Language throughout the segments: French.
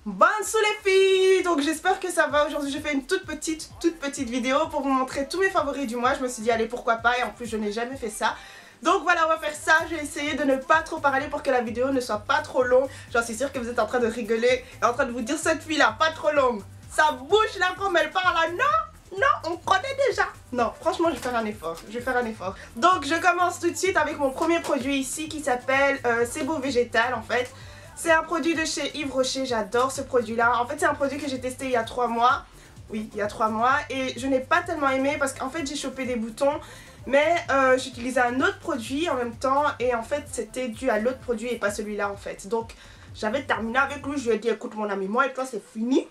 Bonjour les filles, donc j'espère que ça va. Aujourd'hui je fais une toute petite vidéo pour vous montrer tous mes favoris du mois. Je me suis dit allez pourquoi pas, et en plus je n'ai jamais fait ça. Donc voilà, on va faire ça. Je vais essayer de ne pas trop parler pour que la vidéo ne soit pas trop longue. J'en suis sûre que vous êtes en train de rigoler et en train de vous dire cette fille là, pas trop longue. Ça bouge là comme elle parle là, non, on connaît déjà. Non, franchement, je vais faire un effort. Donc, je commence tout de suite avec mon premier produit ici qui s'appelle Sebo Végétal en fait. C'est un produit de chez Yves Rocher. J'adore ce produit-là. En fait, c'est un produit que j'ai testé il y a 3 mois. Oui, il y a 3 mois. Et je n'ai pas tellement aimé parce qu'en fait, j'ai chopé des boutons. Mais j'utilisais un autre produit en même temps. Et en fait, c'était dû à l'autre produit et pas celui-là en fait. Donc, j'avais terminé avec lui. Je lui ai dit, écoute mon ami, moi et toi, c'est fini.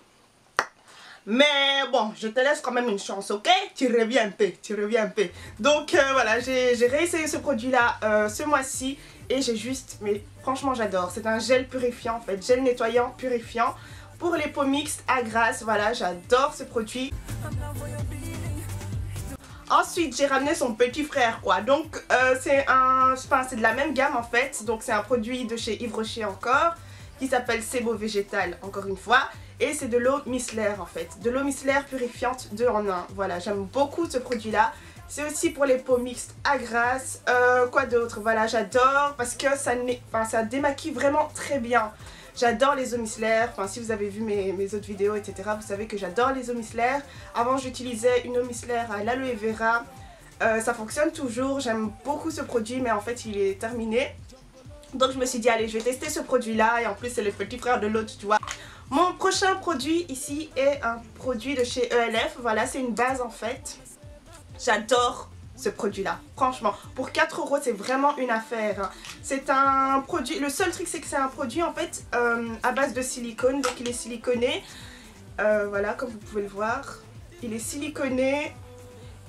Mais bon, je te laisse quand même une chance, ok? Tu reviens un peu. Donc voilà, j'ai réessayé ce produit-là ce mois-ci et j'ai juste, mais franchement j'adore. C'est un gel purifiant en fait, gel nettoyant purifiant pour les peaux mixtes à grasse. Voilà, j'adore ce produit. Ensuite, j'ai ramené son petit frère quoi. Donc c'est de la même gamme en fait. Donc c'est un produit de chez Yves Rocher encore, qui s'appelle Sebo Végétal encore une fois. Et c'est de l'eau micellaire en fait, de l'eau micellaire purifiante 2 en 1. Voilà, j'aime beaucoup ce produit là. C'est aussi pour les peaux mixtes à grasse. Quoi d'autre? Voilà, j'adore parce que ça démaquille vraiment très bien. J'adore les eaux micellaires. Enfin, si vous avez vu mes autres vidéos, etc., vous savez que j'adore les eaux micellaires. Avant, j'utilisais une eau micellaire à l'aloe vera. Ça fonctionne toujours. J'aime beaucoup ce produit, mais en fait, il est terminé. Donc, je me suis dit, allez, je vais tester ce produit-là. Et en plus, c'est le petit frère de l'autre, tu vois. Mon prochain produit ici est un produit de chez ELF. Voilà, c'est une base en fait. J'adore ce produit-là. Franchement, pour 4 €, c'est vraiment une affaire. C'est un produit... Le seul truc, c'est que c'est un produit en fait à base de silicone. Donc, il est siliconé. Voilà, comme vous pouvez le voir. Il est siliconé.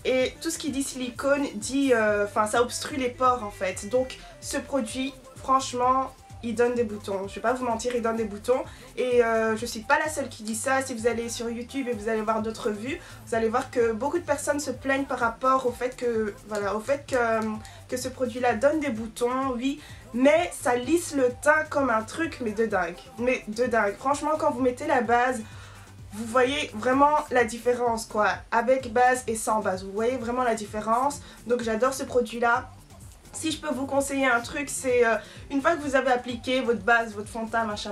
Et tout ce qui dit silicone dit... ça obstrue les pores en fait. Donc, ce produit, franchement... il donne des boutons, je vais pas vous mentir, il donne des boutons. Et je suis pas la seule qui dit ça. Si vous allez sur YouTube et vous allez voir d'autres vues, vous allez voir que beaucoup de personnes se plaignent par rapport au fait que, voilà, que ce produit là donne des boutons, oui. Mais ça lisse le teint comme un truc, mais de dingue. Franchement, quand vous mettez la base, vous voyez vraiment la différence quoi. Avec base et sans base, vous voyez vraiment la différence. Donc j'adore ce produit là. Si je peux vous conseiller un truc, c'est une fois que vous avez appliqué votre base, votre fond de teint, machin,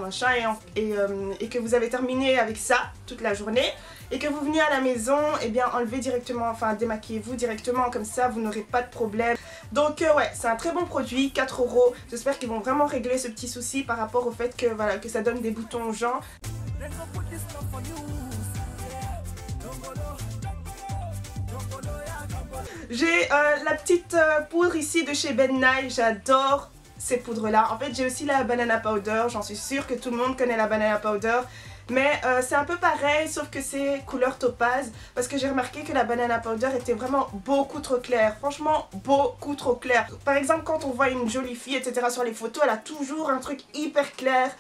et que vous avez terminé avec ça toute la journée, et que vous venez à la maison, et bien enlevez directement, enfin démaquillez-vous directement, comme ça vous n'aurez pas de problème. Donc ouais, c'est un très bon produit, 4 €. J'espère qu'ils vont vraiment régler ce petit souci par rapport au fait que, voilà, que ça donne des boutons aux gens. J'ai la petite poudre ici de chez Ben Nye. J'adore ces poudres là. En fait, j'ai aussi la banana powder. J'en suis sûre que tout le monde connaît la banana powder. Mais c'est un peu pareil, sauf que c'est couleur topaz. Parce que j'ai remarqué que la banana powder était vraiment beaucoup trop claire. Franchement, beaucoup trop claire. Par exemple, quand on voit une jolie fille, etc. sur les photos, elle a toujours un truc hyper clair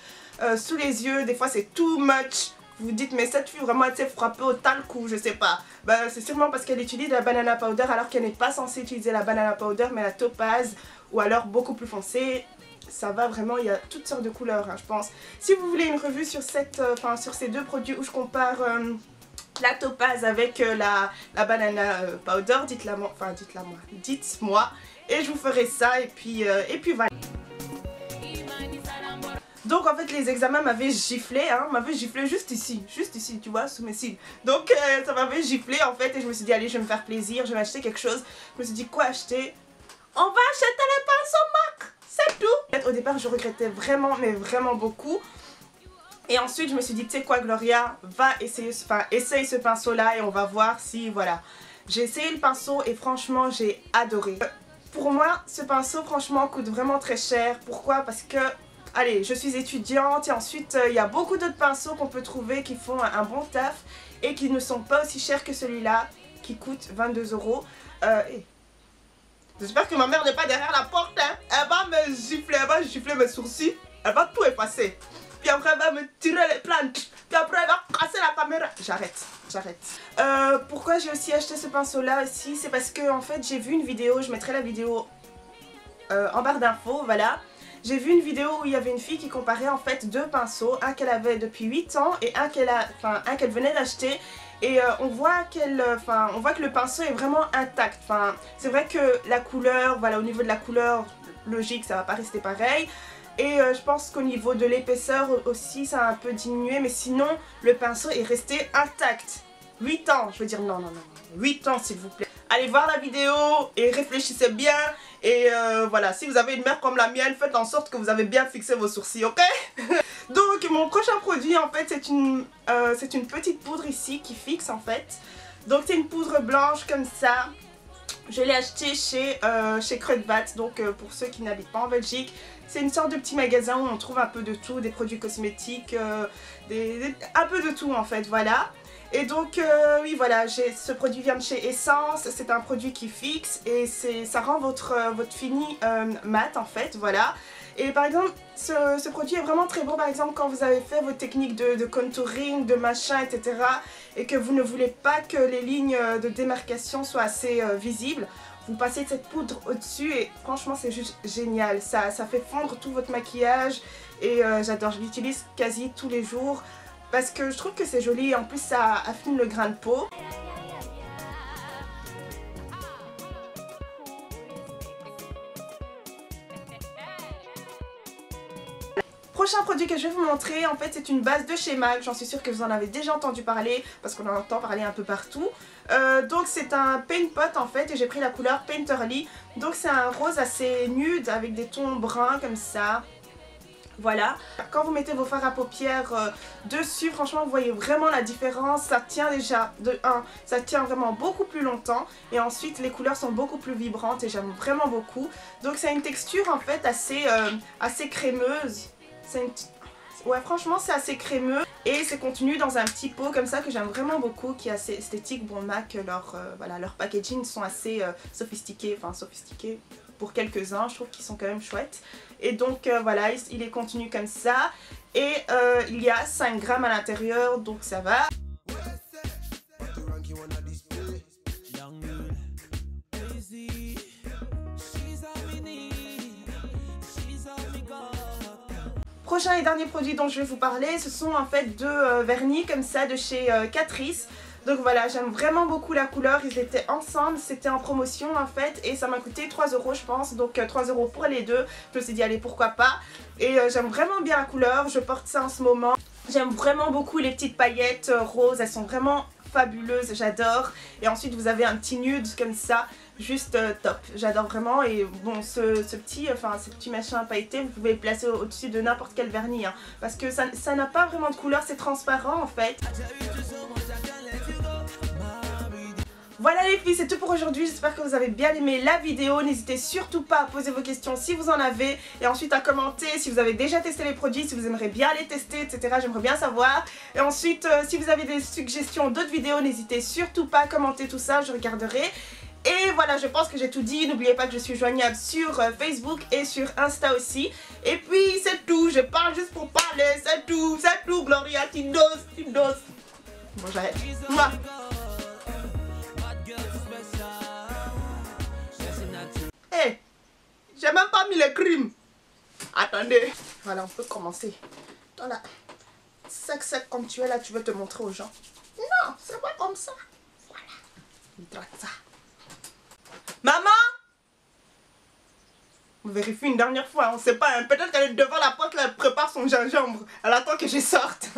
sous les yeux. Des fois, c'est too much. Vous vous dites, mais cette fille vraiment elle s'est frappée au talcou, je sais pas. Bah, c'est sûrement parce qu'elle utilise la banana powder alors qu'elle n'est pas censée utiliser la banana powder, mais la topaz ou alors beaucoup plus foncée. Ça va vraiment, il y a toutes sortes de couleurs, hein, je pense. Si vous voulez une revue sur sur ces deux produits où je compare la topaz avec la banana powder, dites-moi, et je vous ferai ça, et puis voilà. Donc en fait les examens m'avaient giflé, juste ici, tu vois, sous mes cils. Donc ça m'avait giflé en fait, et je me suis dit allez, je vais me faire plaisir, je vais acheter quelque chose. Je me suis dit quoi acheter? On va acheter les pinceaux MAC, c'est tout. Au départ je regrettais vraiment, mais vraiment beaucoup. Et ensuite je me suis dit, tu sais quoi Gloria, essaye ce pinceau là et on va voir si, voilà. J'ai essayé le pinceau et franchement j'ai adoré. Pour moi ce pinceau franchement coûte vraiment très cher. Pourquoi? Parce que... allez, je suis étudiante et ensuite il y a beaucoup d'autres pinceaux qu'on peut trouver qui font un bon taf et qui ne sont pas aussi chers que celui-là qui coûte 22 €. J'espère que ma mère n'est pas derrière la porte, hein. Elle va me gifler, elle va gifler mes sourcils, elle va tout effacer. Puis après elle va me tirer les plantes, puis après elle va casser la caméra. J'arrête. Pourquoi j'ai aussi acheté ce pinceau là aussi? C'est parce que en fait j'ai vu une vidéo, je mettrai la vidéo en barre d'infos, voilà. j'ai vu une vidéo où il y avait une fille qui comparait en fait deux pinceaux, un qu'elle avait depuis 8 ans et un qu'elle venait d'acheter. Et on voit que le pinceau est vraiment intact. Enfin, c'est vrai que la couleur, voilà, au niveau de la couleur, logique, ça va pas rester pareil. Et je pense qu'au niveau de l'épaisseur aussi, ça a un peu diminué. Mais sinon, le pinceau est resté intact. 8 ans, je veux dire, non, 8 ans s'il vous plaît. Allez voir la vidéo et réfléchissez bien. Et voilà, si vous avez une mère comme la mienne, faites en sorte que vous avez bien fixé vos sourcils, ok? Donc mon prochain produit en fait c'est une petite poudre ici qui fixe en fait. Donc c'est une poudre blanche comme ça. Je l'ai acheté chez Kruidvat, donc pour ceux qui n'habitent pas en Belgique. C'est une sorte de petit magasin où on trouve un peu de tout, des produits cosmétiques, un peu de tout en fait, voilà. Et donc oui voilà, ce produit vient de chez Essence, c'est un produit qui fixe et ça rend votre fini mat en fait, voilà. Et par exemple, ce produit est vraiment très bon par exemple quand vous avez fait vos techniques de contouring, de machin, etc. et que vous ne voulez pas que les lignes de démarcation soient assez visibles. Vous passez cette poudre au-dessus et franchement c'est juste génial, ça fait fondre tout votre maquillage et j'adore, je l'utilise quasi tous les jours. Parce que je trouve que c'est joli et en plus ça affine le grain de peau. Prochain produit que je vais vous montrer, en fait c'est une base de chez MAC, j'en suis sûre que vous en avez déjà entendu parler parce qu'on en entend parler un peu partout. Donc c'est un paint pot en fait et j'ai pris la couleur Painterly. Donc c'est un rose assez nude avec des tons bruns comme ça. Voilà, quand vous mettez vos fards à paupières dessus, franchement vous voyez vraiment la différence. Ça tient déjà, de 1, ça tient vraiment beaucoup plus longtemps. Et ensuite les couleurs sont beaucoup plus vibrantes et j'aime vraiment beaucoup. Donc c'est une texture en fait assez crémeuse. Ouais, franchement c'est assez crémeux. Et c'est contenu dans un petit pot comme ça que j'aime vraiment beaucoup, qui est assez esthétique. Bon MAC, leur packaging sont assez sophistiqués, enfin sophistiqués pour quelques-uns, je trouve qu'ils sont quand même chouettes. Et donc voilà, il est contenu comme ça. Et il y a 5 grammes à l'intérieur, donc ça va. Prochain et dernier produit dont je vais vous parler, ce sont en fait deux vernis comme ça de chez Catrice. Donc voilà, j'aime vraiment beaucoup la couleur, ils étaient ensemble, c'était en promotion en fait et ça m'a coûté 3 € je pense, donc 3 € pour les deux. Je me suis dit allez pourquoi pas. Et j'aime vraiment bien la couleur, je porte ça en ce moment. J'aime vraiment beaucoup les petites paillettes roses, elles sont vraiment fabuleuses, j'adore. Et ensuite vous avez un petit nude comme ça, juste top, j'adore vraiment. Et bon ce petit machin pailleté, vous pouvez le placer au-dessus de n'importe quel vernis hein, parce que ça n'a pas vraiment de couleur, c'est transparent en fait. Voilà les filles, c'est tout pour aujourd'hui, j'espère que vous avez bien aimé la vidéo. N'hésitez surtout pas à poser vos questions si vous en avez et ensuite à commenter si vous avez déjà testé les produits, si vous aimeriez bien les tester, etc. J'aimerais bien savoir. Et ensuite, si vous avez des suggestions d'autres vidéos, n'hésitez surtout pas à commenter tout ça, je regarderai. Et voilà, je pense que j'ai tout dit. N'oubliez pas que je suis joignable sur Facebook et sur Insta aussi. Et puis c'est tout, je parle juste pour parler, c'est tout, Gloria, tu doses. Bon, j'arrête. Hey, j'ai même pas mis le crime. Attendez. Voilà, on peut commencer. Toi là, sec comme tu es là, tu veux te montrer aux gens. Non, c'est pas comme ça. Voilà, il traite ça. Maman! On vérifie une dernière fois, on sait pas, hein. Peut-être qu'elle est devant la porte, là, elle prépare son gingembre. Elle attend que je sorte.